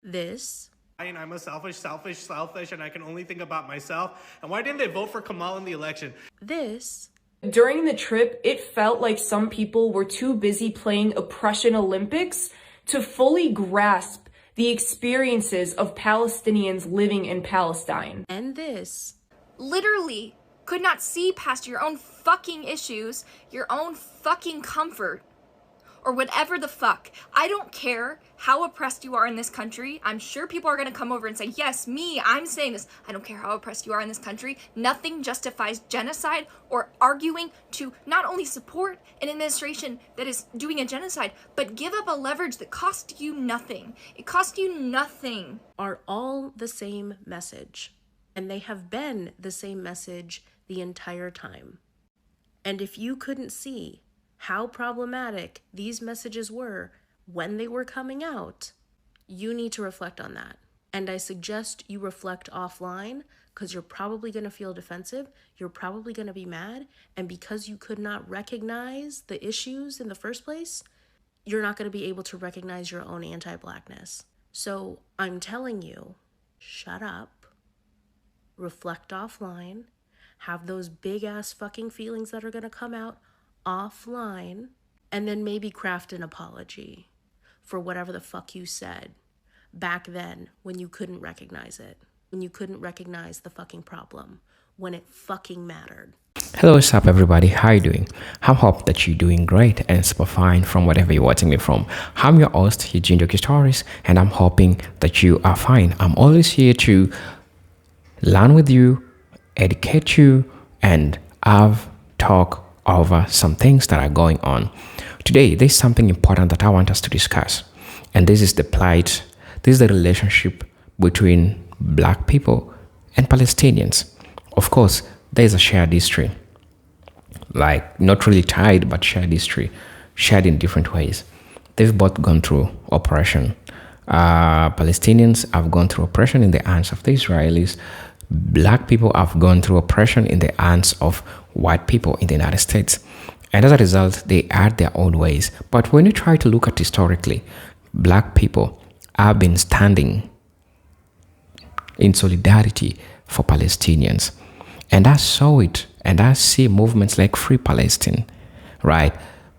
This. And I'm a selfish, and I can only think about myself. And why didn't they vote for Kamal in the election? This. During the trip, it felt like some people were too busy playing Oppression Olympics to fully grasp the experiences of Palestinians living in Palestine. And this. Literally could not see past your own fucking issues, your own fucking comfort, or whatever the fuck. I don't care how oppressed you are in this country. I'm sure people are gonna come over and say, yes, me, I'm saying this. I don't care how oppressed you are in this country. Nothing justifies genocide or arguing to not only support an administration that is doing a genocide, but give up a leverage that cost you nothing. It cost you nothing. Are all the same message. And they have been the same message the entire time. And if you couldn't see how problematic these messages were when they were coming out, you need to reflect on that. And I suggest you reflect offline, because you're probably going to feel defensive, you're probably going to be mad, and because you could not recognize the issues in the first place, you're not going to be able to recognize your own anti-blackness. So I'm telling you, shut up, reflect offline, have those big ass fucking feelings that are going to come out offline, and then maybe craft an apology for whatever the fuck you said back then when you couldn't recognize it, when you couldn't recognize the fucking problem, when it fucking mattered. Hello, what's up everybody? How you doing? I hope that you're doing great and super fine from whatever you're watching me from. I'm your host, Eugene Doki Stories, and I'm hoping that you are fine. I'm always here to learn with you, educate you, and have talk over some things that are going on. Today, there's something important that I want us to discuss. And this is the plight, this is the relationship between Black people and Palestinians. Of course, there's a shared history. Like, not really tied, but shared history, shared in different ways. They've both gone through oppression. Palestinians have gone through oppression in the hands of the Israelis. Black people have gone through oppression in the hands of white people in the United States. And as a result, they had their own ways. But when you try to look at historically, Black people have been standing in solidarity for Palestinians. And I saw it, and I see movements like Free Palestine, right?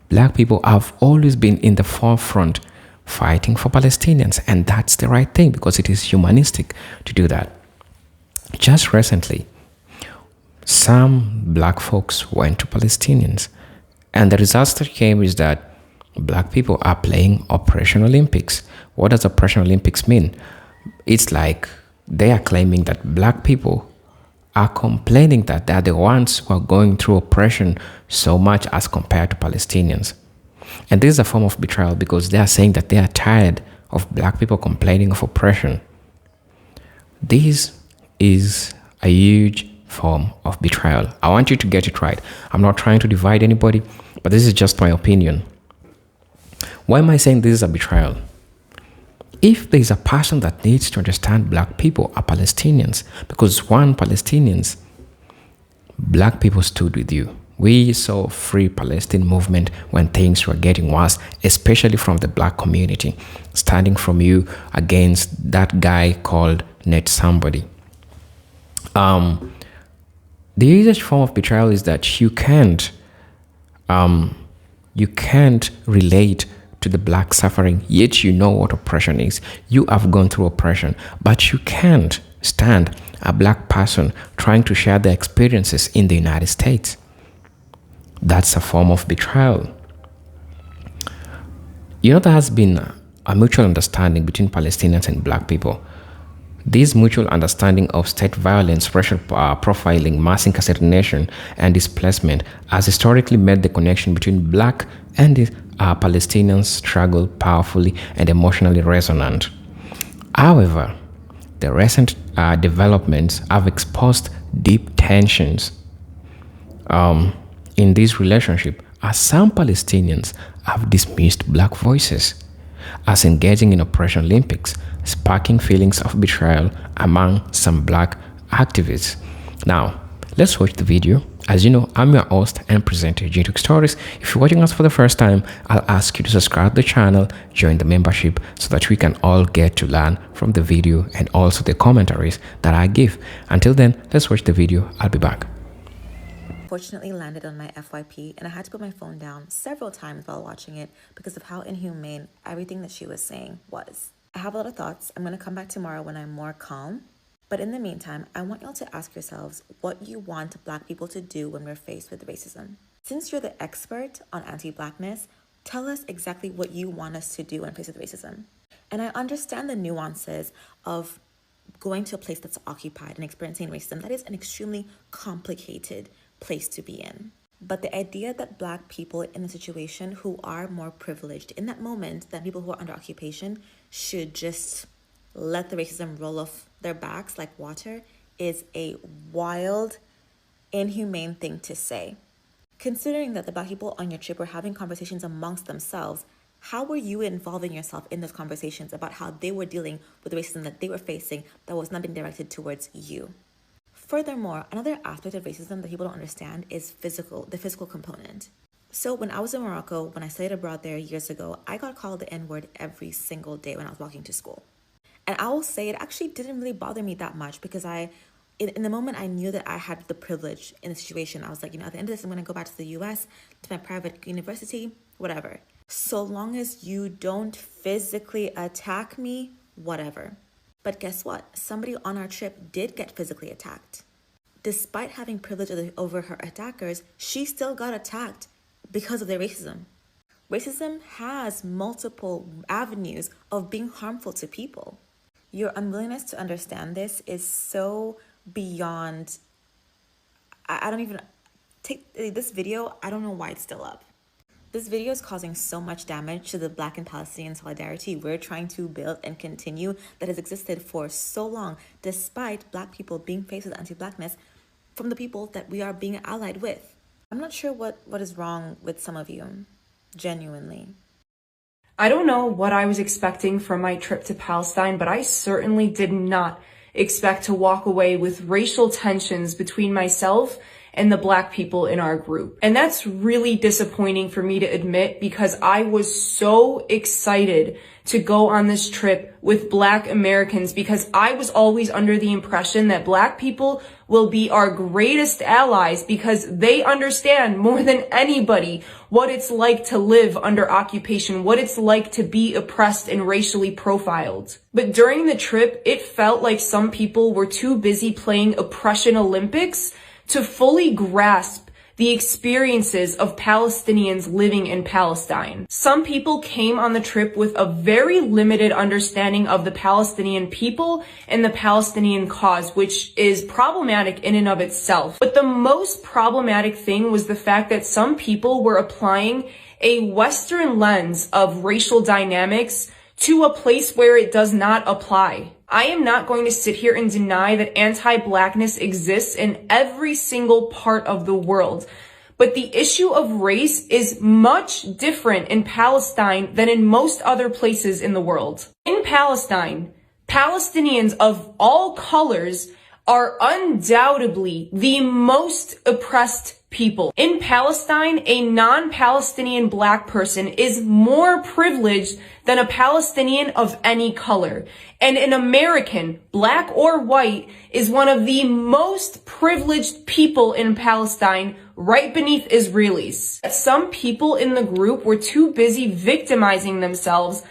Black people have always been in the forefront fighting for Palestinians. And that's the right thing, because it is humanistic to do that. Just recently, some Black folks went to Palestinians, and the results that came is that Black people are playing Operation Olympics. What does Operation Olympics mean? It's like they are claiming that Black people are complaining that they are the ones who are going through oppression so much as compared to Palestinians. And this is a form of betrayal, because they are saying that they are tired of Black people complaining of oppression. This is a huge form of betrayal. I want you to get it right. I'm not trying to divide anybody, but this is just my opinion. Why am I saying this is a betrayal? If there is a person that needs to understand Black people are Palestinians, because one, Palestinians, Black people stood with you. We saw Free Palestine movement when things were getting worse, especially from the Black community, standing from you against that guy called Net Somebody. The easiest form of betrayal is that you can't relate to the Black suffering, yet you know what oppression is. You have gone through oppression, but you can't stand a Black person trying to share their experiences in the United States. That's a form of betrayal. You know, there has been a mutual understanding between Palestinians and Black people. This mutual understanding of state violence, racial profiling, mass incarceration, and displacement has historically made the connection between Black and the Palestinian struggle powerfully and emotionally resonant. However, the recent developments have exposed deep tensions in this relationship, as some Palestinians have dismissed Black voices as engaging in Operation Olympics, sparking feelings of betrayal among some Black activists. Now, let's watch the video As you know, I'm your host and presenter, Jintook Stories. If you're watching us for the first time, I'll ask you to subscribe to the channel, join the membership so that we can all get to learn from the video and also the commentaries that I give. Until then, let's watch the video. I'll be back. Fortunately landed on my FYP, and I had to put my phone down several times while watching it because of how inhumane everything that she was saying was. I have a lot of thoughts. I'm going to come back tomorrow when I'm more calm. But in the meantime, I want y'all to ask yourselves what you want Black people to do when we're faced with racism. Since you're the expert on anti-Blackness, tell us exactly what you want us to do when faced with racism. And I understand the nuances of going to a place that's occupied and experiencing racism. That is an extremely complicated place to be in. But the idea that Black people in a situation who are more privileged in that moment than people who are under occupation should just let the racism roll off their backs like water is a wild, inhumane thing to say. Considering that the Black people on your trip were having conversations amongst themselves, how were you involving yourself in those conversations about how they were dealing with the racism that they were facing that was not being directed towards you? Furthermore, another aspect of racism that people don't understand is the physical component. So when I was in Morocco, when I studied abroad there years ago, I got called the N-word every single day when I was walking to school. And I will say it actually didn't really bother me that much because in the moment I knew that I had the privilege in the situation. I was like, at the end of this, I'm going to go back to the US, to my private university, whatever. So long as you don't physically attack me, whatever. But guess what? Somebody on our trip did get physically attacked. Despite having privilege over her attackers, she still got attacked because of their racism. Racism has multiple avenues of being harmful to people. Your unwillingness to understand this is so beyond. I don't even take this video. I don't know why it's still up. This video is causing so much damage to the Black and Palestinian solidarity we're trying to build and continue that has existed for so long, despite Black people being faced with anti-Blackness from the people that we are being allied with. I'm not sure what is wrong with some of you, genuinely. I don't know what I was expecting from my trip to Palestine, but I certainly did not expect to walk away with racial tensions between myself and the Black people in our group. And that's really disappointing for me to admit because I was so excited to go on this trip with Black Americans because I was always under the impression that Black people will be our greatest allies because they understand more than anybody what it's like to live under occupation, what it's like to be oppressed and racially profiled. But during the trip, it felt like some people were too busy playing oppression Olympics to fully grasp the experiences of Palestinians living in Palestine. Some people came on the trip with a very limited understanding of the Palestinian people and the Palestinian cause, which is problematic in and of itself. But the most problematic thing was the fact that some people were applying a Western lens of racial dynamics to a place where it does not apply. I am not going to sit here and deny that anti-Blackness exists in every single part of the world. But the issue of race is much different in Palestine than in most other places in the world. In Palestine, Palestinians of all colors are undoubtedly the most oppressed people. In Palestine, a non-Palestinian Black person is more privileged than a Palestinian of any color. And an American, Black or white, is one of the most privileged people in Palestine, right beneath Israelis. Some people in the group were too busy victimizing themselves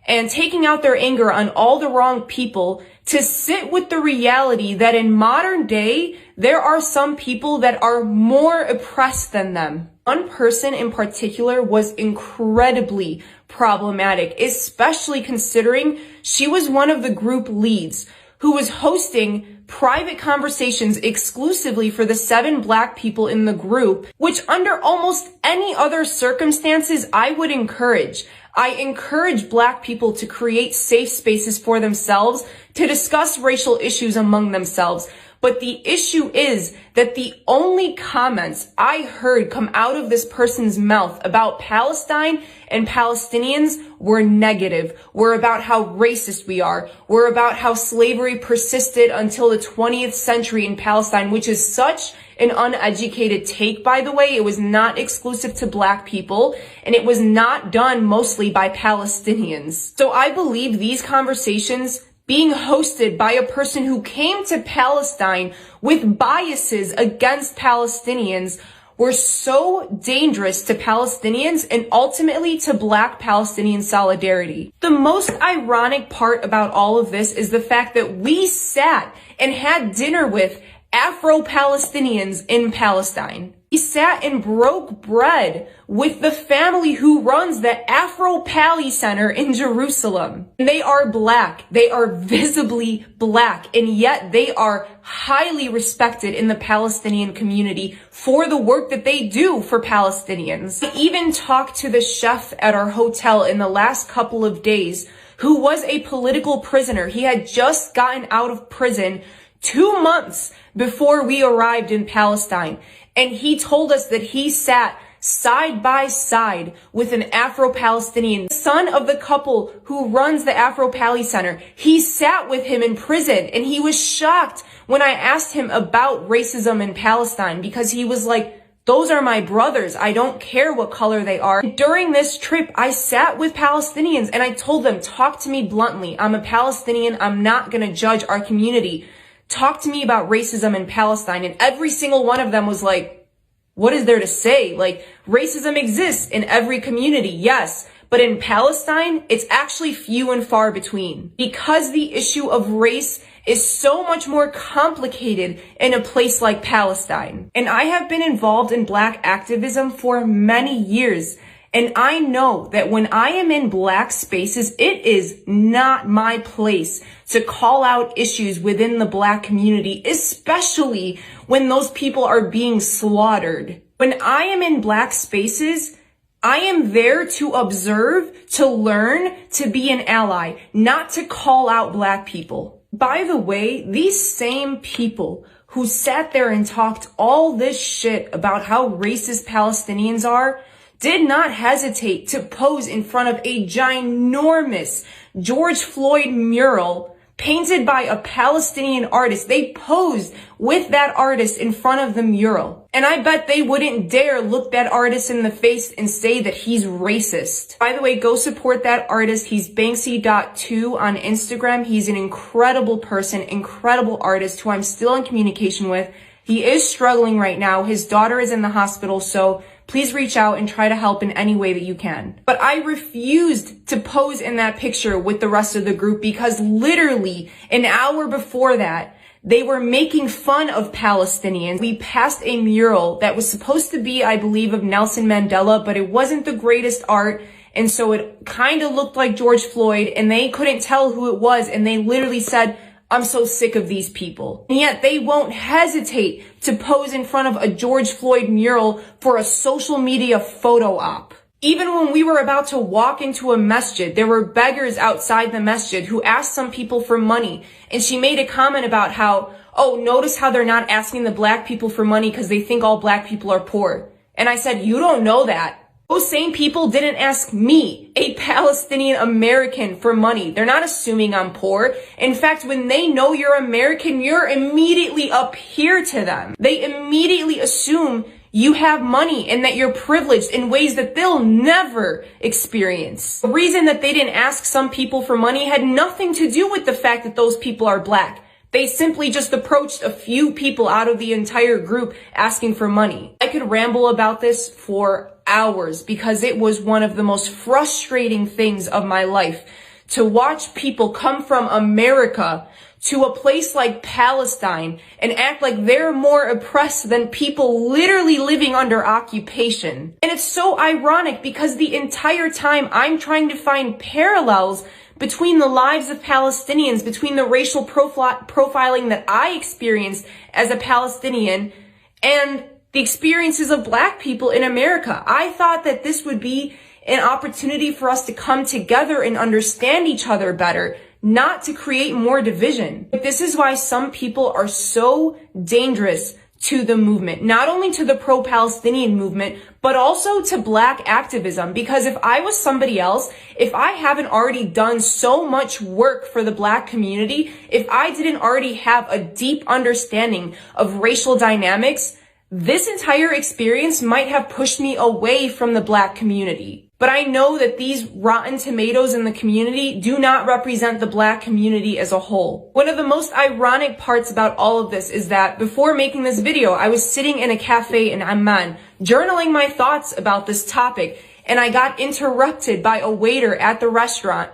and taking out their anger on all the wrong people to sit with the reality that in modern day, there are some people that are more oppressed than them. One person in particular was incredibly problematic, especially considering she was one of the group leads who was hosting private conversations exclusively for the 7 Black people in the group, which under almost any other circumstances I would encourage. I encourage Black people to create safe spaces for themselves to discuss racial issues among themselves. But the issue is that the only comments I heard come out of this person's mouth about Palestine and Palestinians were negative, were about how racist we are, were about how slavery persisted until the 20th century in Palestine, which is such an uneducated take, by the way. It was not exclusive to Black people, and it was not done mostly by Palestinians. So I believe these conversations being hosted by a person who came to Palestine with biases against Palestinians were so dangerous to Palestinians and ultimately to Black Palestinian solidarity. The most ironic part about all of this is the fact that we sat and had dinner with Afro-Palestinians in Palestine. We sat and broke bread with the family who runs the Afro-Pali Center in Jerusalem. And they are Black. They are visibly Black. And yet they are highly respected in the Palestinian community for the work that they do for Palestinians. I even talked to the chef at our hotel in the last couple of days who was a political prisoner. He had just gotten out of prison 2 months before we arrived in Palestine. And he told us that he sat side by side with an Afro-Palestinian, son of the couple who runs the Afro-Pali Center. He sat with him in prison, and he was shocked when I asked him about racism in Palestine, because he was like, those are my brothers. I don't care what color they are. During this trip, I sat with Palestinians and I told them, talk to me bluntly. I'm a Palestinian. I'm not going to judge our community. Talk to me about racism in Palestine. And every single one of them was like, what is there to say? Like, racism exists in every community, yes. But in Palestine, it's actually few and far between. Because the issue of race is so much more complicated in a place like Palestine. And I have been involved in Black activism for many years. And I know that when I am in Black spaces, it is not my place to call out issues within the Black community, especially when those people are being slaughtered. When I am in Black spaces, I am there to observe, to learn, to be an ally, not to call out Black people. By the way, these same people who sat there and talked all this shit about how racist Palestinians are did not hesitate to pose in front of a ginormous George Floyd mural painted by a Palestinian artist. They posed with that artist in front of the mural. And I bet they wouldn't dare look that artist in the face and say that he's racist. By the way, go support that artist. He's Banksy.2 on Instagram. He's an incredible person, incredible artist who I'm still in communication with. He is struggling right now. His daughter is in the hospital, so please reach out and try to help in any way that you can. But I refused to pose in that picture with the rest of the group because literally an hour before that, they were making fun of Palestinians. We passed a mural that was supposed to be, I believe, of Nelson Mandela, but it wasn't the greatest art. And so it kind of looked like George Floyd, and they couldn't tell who it was. And they literally said, I'm so sick of these people. And yet they won't hesitate to pose in front of a George Floyd mural for a social media photo op. Even when we were about to walk into a masjid, there were beggars outside the masjid who asked some people for money. And she made a comment about how, oh, notice how they're not asking the Black people for money because they think all Black people are poor. And I said, you don't know that. Those same people didn't ask me, a Palestinian American, for money. They're not assuming I'm poor. In fact, when they know you're American, you're immediately up here to them. They immediately assume you have money and that you're privileged in ways that they'll never experience. The reason that they didn't ask some people for money had nothing to do with the fact that those people are Black. They simply just approached a few people out of the entire group asking for money. I could ramble about this for hours because it was one of the most frustrating things of my life to watch people come from America to a place like Palestine and act like they're more oppressed than people literally living under occupation. And it's so ironic because the entire time I'm trying to find parallels between the lives of Palestinians, between the racial profiling that I experienced as a Palestinian and the experiences of Black people in America. I thought that this would be an opportunity for us to come together and understand each other better, not to create more division. But this is why some people are so dangerous to the movement, not only to the pro-Palestinian movement, but also to Black activism. Because if I was somebody else, if I haven't already done so much work for the Black community, if I didn't already have a deep understanding of racial dynamics, This entire experience might have pushed me away from the Black community. But I know that these rotten tomatoes in the community do not represent the Black community as a whole. One of the most ironic parts about all of this is that before making this video, I was sitting in a cafe in Amman, journaling my thoughts about this topic, and I got interrupted by a waiter at the restaurant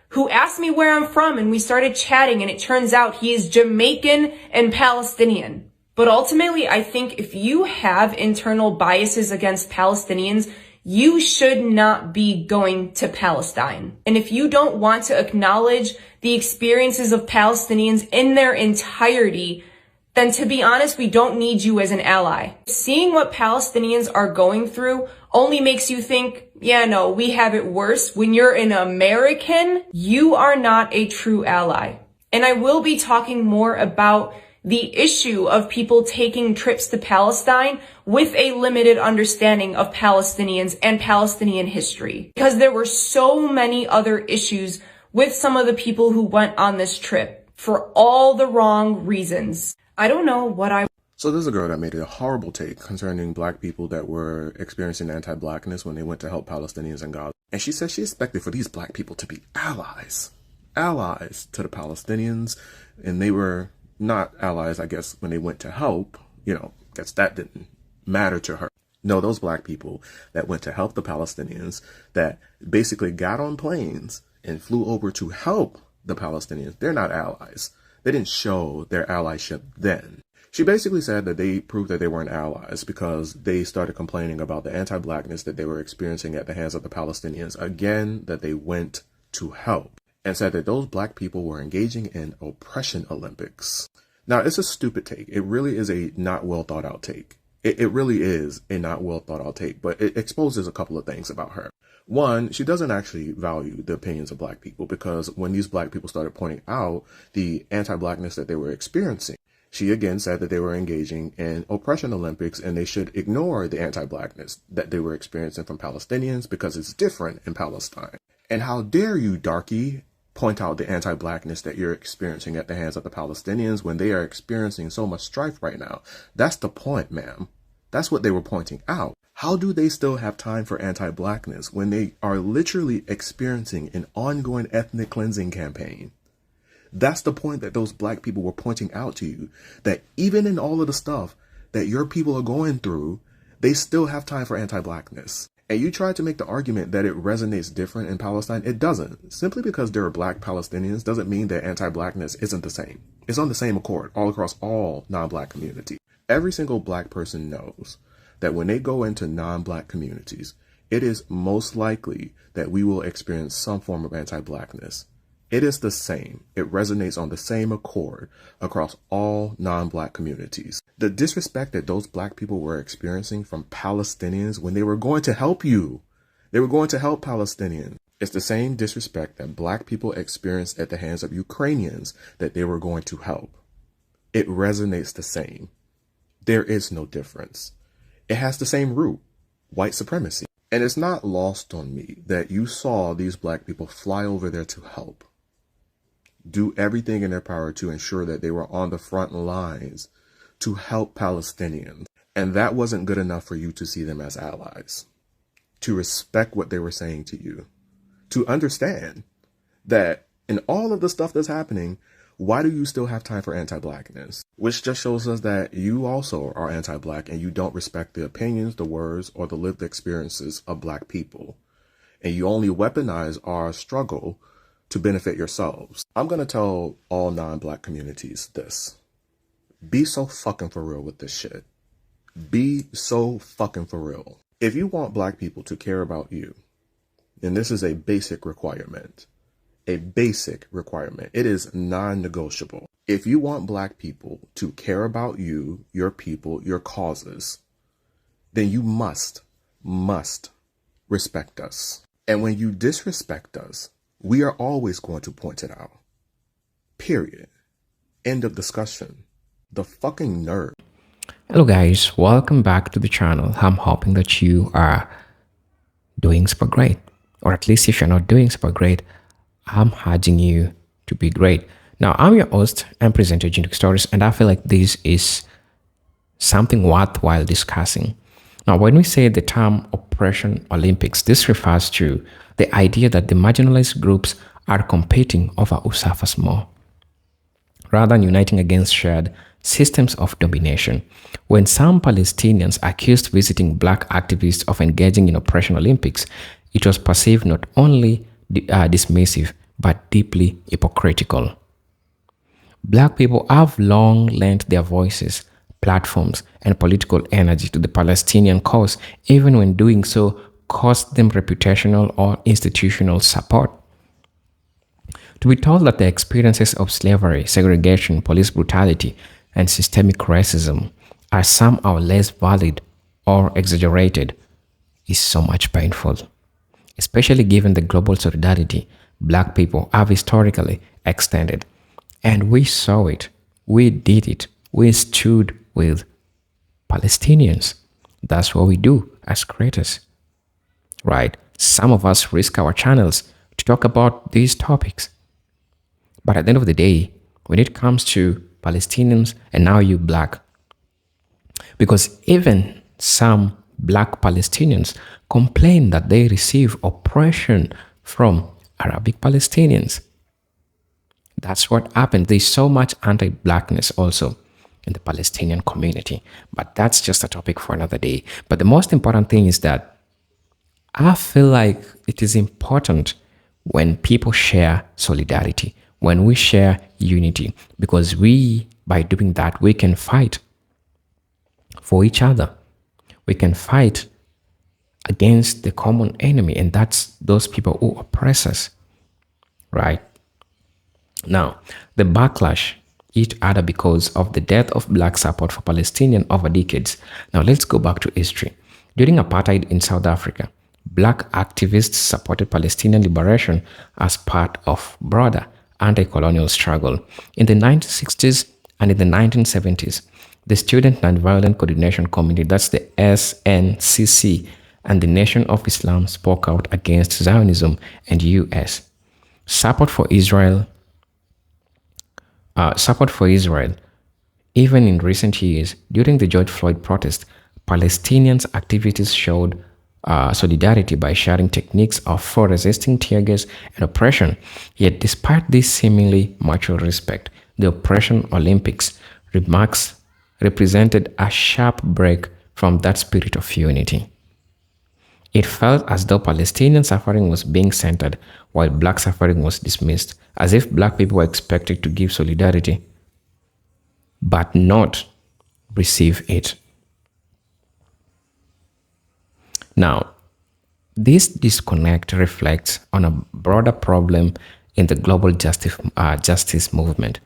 who asked me where I'm from, and we started chatting, and it turns out he is Jamaican and Palestinian. But ultimately, I think if you have internal biases against Palestinians, you should not be going to Palestine. And if you don't want to acknowledge the experiences of Palestinians in their entirety, then to be honest, we don't need you as an ally. Seeing what Palestinians are going through only makes you think, yeah, no, we have it worse. When you're an American, you are not a true ally. And I will be talking more about the issue of people taking trips to Palestine with a limited understanding of Palestinians and Palestinian history, because there were so many other issues with some of the people who went on this trip for all the wrong reasons. I don't know what I... So there's a girl that made a horrible take concerning Black people that were experiencing anti-Blackness when they went to help Palestinians in Gaza. And she said she expected for these Black people to be allies to the Palestinians, and they were not allies, I guess, when they went to help. Guess that didn't matter to her. No, those Black people that went to help the Palestinians, that basically got on planes and flew over to help the Palestinians, they're not allies. They didn't show their allyship then. She basically said that they proved that they weren't allies because they started complaining about the anti-Blackness that they were experiencing at the hands of the Palestinians, again, that they went to help, and said that those Black people were engaging in oppression Olympics. Now, it's a stupid take. It really is a not well thought out take. It really is a not well thought out take, but it exposes a couple of things about her. One, she doesn't actually value the opinions of Black people, because when these Black people started pointing out the anti-Blackness that they were experiencing, she again said that they were engaging in oppression Olympics and they should ignore the anti-Blackness that they were experiencing from Palestinians because it's different in Palestine. And how dare you, darky, point out the anti-Blackness that you're experiencing at the hands of the Palestinians when they are experiencing so much strife right now. That's the point, ma'am. That's what they were pointing out. How do they still have time for anti-Blackness when they are literally experiencing an ongoing ethnic cleansing campaign? That's the point that those Black people were pointing out to you, that even in all of the stuff that your people are going through, they still have time for anti-Blackness. And you tried to make the argument that it resonates different in Palestine. It doesn't. Simply because there are Black Palestinians doesn't mean that anti-Blackness isn't the same. It's on the same accord all across all non-Black communities. Every single Black person knows that when they go into non-Black communities, it is most likely that we will experience some form of anti-Blackness. It is the same. It resonates on the same accord across all non-Black communities. The disrespect that those Black people were experiencing from Palestinians when they were going to help you, they were going to help Palestinians. It's the same disrespect that Black people experienced at the hands of Ukrainians that they were going to help. It resonates the same. There is no difference. It has the same root, white supremacy. And it's not lost on me that you saw these Black people fly over there to help, do everything in their power to ensure that they were on the front lines to help Palestinians. And that wasn't good enough for you to see them as allies, to respect what they were saying to you, to understand that in all of the stuff that's happening, why do you still have time for anti-Blackness? Which just shows us that you also are anti-Black and you don't respect the opinions, the words, or the lived experiences of Black people. And you only weaponize our struggle to benefit yourselves. I'm going to tell all non-Black communities this. Be so fucking for real with this shit. Be so fucking for real. If you want Black people to care about you, then this is a basic requirement. A basic requirement. It is non-negotiable. If you want Black people to care about you, your people, your causes, then you must respect us. And when you disrespect us, we are always going to point it out. Period. End of discussion. The fucking nerve. Hello guys, welcome back to the channel. I'm hoping that you are doing super great, or at least if you're not doing super great, I'm urging you to be great. Now, I'm your host and presenter, Jindoki Stories, and I feel like this is something worthwhile discussing. Now, when we say the term Operation Olympics, this refers to the idea that the marginalized groups are competing over who suffers more, rather than uniting against shared systems of domination. When some Palestinians accused visiting black activists of engaging in Operation Olympics, it was perceived not only dismissive, but deeply hypocritical. Black people have long lent their voices, platforms, and political energy to the Palestinian cause, even when doing so cost them reputational or institutional support. To be told that the experiences of slavery, segregation, police brutality, and systemic racism are somehow less valid or exaggerated is so much painful, especially given the global solidarity black people have historically extended. And we saw it, we did it, we stood with Palestinians. That's what we do as creators, right? Some of us risk our channels to talk about these topics. But at the end of the day, when it comes to Palestinians and now you black, because even some black Palestinians complain that they receive oppression from Arabic Palestinians. That's what happened. There's so much anti-blackness also in the Palestinian community, but that's just a topic for another day. But the most important thing is that I feel like it is important when people share solidarity, when we share unity, because by doing that, we can fight for each other. We can fight against the common enemy, and that's those people who oppress us, right? Now, the backlash hit harder because of the death of black support for Palestinians over decades. Now, let's go back to history. During apartheid in South Africa, black activists supported Palestinian liberation as part of broader anti-colonial struggle. In the 1960s and in the 1970s, the Student Nonviolent Coordination Committee, that's the SNCC, and the Nation of Islam spoke out against Zionism and U.S. support for Israel. Even in recent years, during the George Floyd protest, Palestinians activists showed solidarity by sharing techniques for resisting tear gas and oppression. Yet, despite this seemingly mutual respect, the Operation Olympics remarks represented a sharp break from that spirit of unity. It felt as though Palestinian suffering was being centered while black suffering was dismissed, as if black people were expected to give solidarity but not receive it. Now, this disconnect reflects on a broader problem in the global justice movement,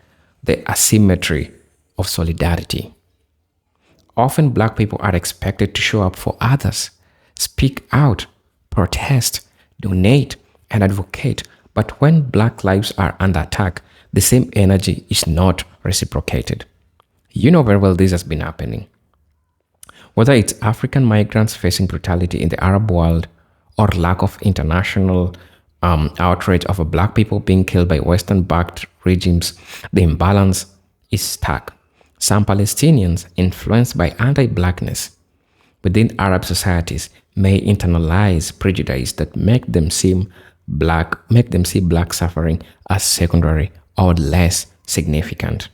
the asymmetry of solidarity. Often black people are expected to show up for others, speak out, protest, donate, and advocate. But when black lives are under attack, the same energy is not reciprocated. You know very well this has been happening. Whether it's African migrants facing brutality in the Arab world or lack of international outrage over black people being killed by Western-backed regimes, the imbalance is stark. Some Palestinians, influenced by anti-blackness within Arab societies, may internalize prejudice that make them see black suffering as secondary or less significant,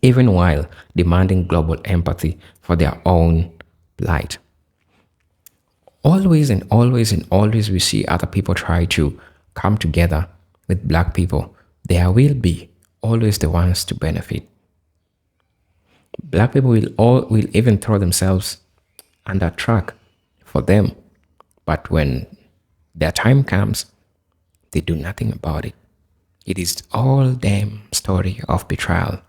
even while demanding global empathy for their own plight. Always we see other people try to come together with black people. There will be always the ones to benefit. Black people will even throw themselves under track for them. But when their time comes, they do nothing about it. It is all damn story of betrayal.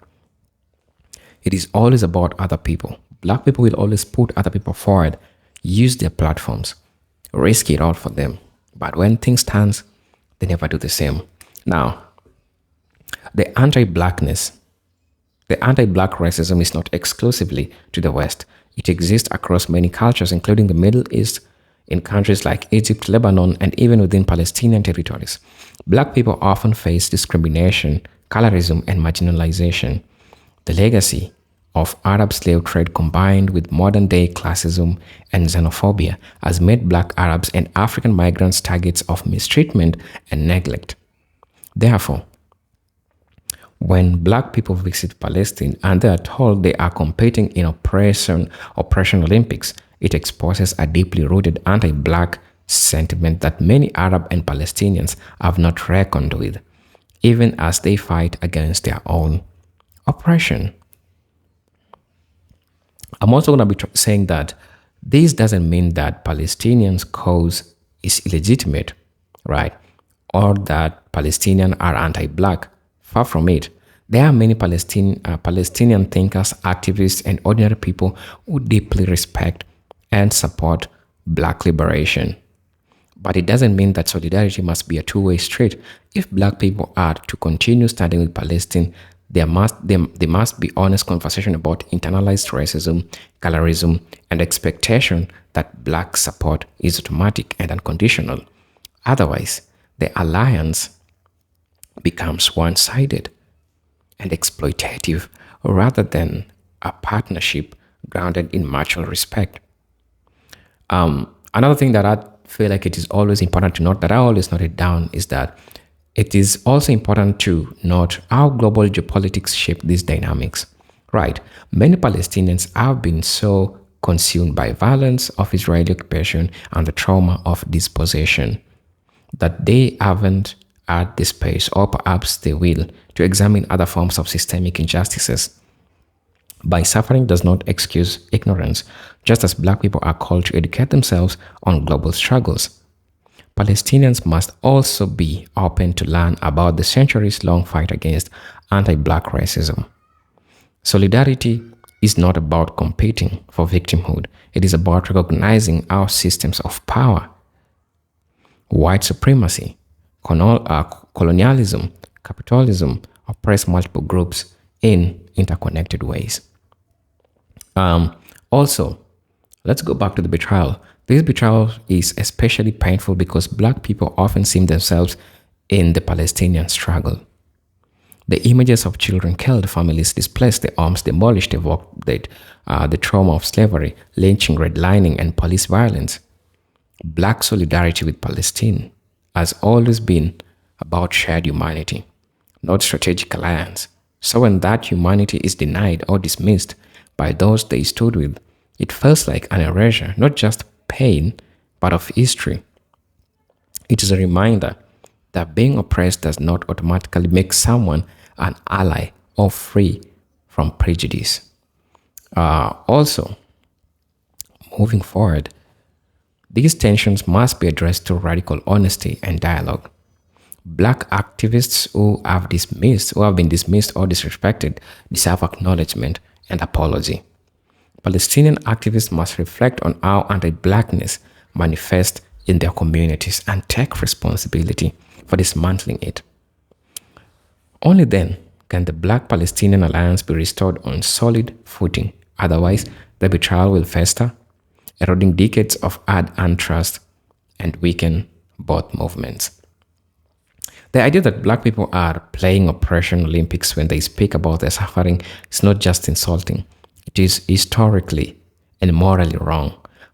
It is always about other people. Black people will always put other people forward, use their platforms, risk it all for them. But when things turn, they never do the same. Now, the anti-black racism is not exclusively to the West. It exists across many cultures, including the Middle East, in countries like Egypt, Lebanon, and even within Palestinian territories. Black people often face discrimination, colorism, and marginalization. The legacy of Arab slave trade combined with modern-day classism and xenophobia has made black Arabs and African migrants targets of mistreatment and neglect. Therefore, when black people visit Palestine and they are told they are competing in oppression Olympics, it exposes a deeply rooted anti-black sentiment that many Arab and Palestinians have not reckoned with, even as they fight against their own oppression. I'm also going to be saying that this doesn't mean that Palestinians' cause is illegitimate, right? Or that Palestinians are anti-black. Far from it. There are many Palestinian thinkers, activists, and ordinary people who deeply respect and support black liberation. But it doesn't mean that solidarity must be a two-way street. If black people are to continue standing with Palestine, there must be honest conversation about internalized racism, colorism, and expectation that black support is automatic and unconditional. Otherwise, the alliance becomes one-sided and exploitative rather than a partnership grounded in mutual respect. Another thing that I feel like it is always important to note, that I always note it down, is that it is also important to note how global geopolitics shape these dynamics. Right, many Palestinians have been so consumed by violence of Israeli occupation and the trauma of dispossession that they haven't had the space, or perhaps they will, to examine other forms of systemic injustices. By suffering does not excuse ignorance, just as black people are called to educate themselves on global struggles. Palestinians must also be open to learn about the centuries-long fight against anti-black racism. Solidarity is not about competing for victimhood. It is about recognizing our systems of power, white supremacy, colonialism, capitalism, oppress multiple groups in interconnected ways. Also, let's go back to the betrayal. This betrayal is especially painful because black people often see themselves in the Palestinian struggle. The images of children killed, families displaced, the homes demolished evoke the trauma of slavery, lynching, redlining, and police violence. Black solidarity with Palestine has always been about shared humanity, not strategic alliance. So when that humanity is denied or dismissed by those they stood with, it feels like an erasure, not just pain, but of history. It is a reminder that being oppressed does not automatically make someone an ally or free from prejudice. Also, moving forward, these tensions must be addressed through radical honesty and dialogue. Black activists who have been dismissed or disrespected deserve acknowledgement and apology. Palestinian activists must reflect on how anti-blackness manifests in their communities and take responsibility for dismantling it. Only then can the Black-Palestinian alliance be restored on solid footing. Otherwise, the betrayal will fester, eroding decades of hard-earned trust and weaken both movements. The idea that black people are playing oppression Olympics when they speak about their suffering is not just insulting. It is historically and morally wrong.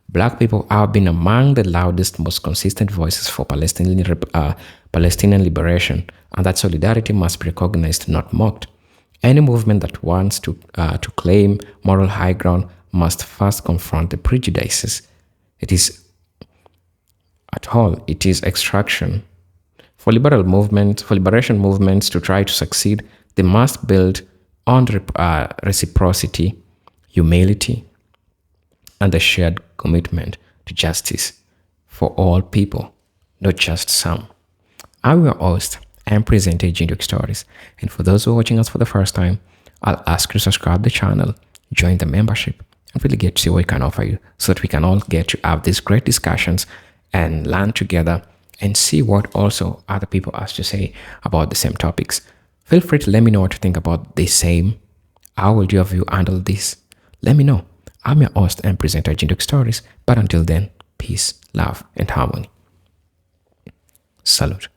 Black people have been among the loudest, most consistent voices for Palestinian liberation, and that solidarity must be recognized, not mocked. Any movement that wants to claim moral high ground must first confront the prejudices. It is extraction. For liberation movements to try to succeed, they must build on reciprocity, humility, and a shared commitment to justice for all people, not just some. I'm your host and presenter, Jinduk Stories. And for those who are watching us for the first time, I'll ask you to subscribe to the channel, join the membership, and really get to see what we can offer you so that we can all get to have these great discussions and learn together and see what also other people have to say about the same topics. Feel free to let me know what you think about the same. How would you have you handle this? Let me know. I'm your host and presenter, Jinduk Stories. But until then, peace, love, and harmony. Salute.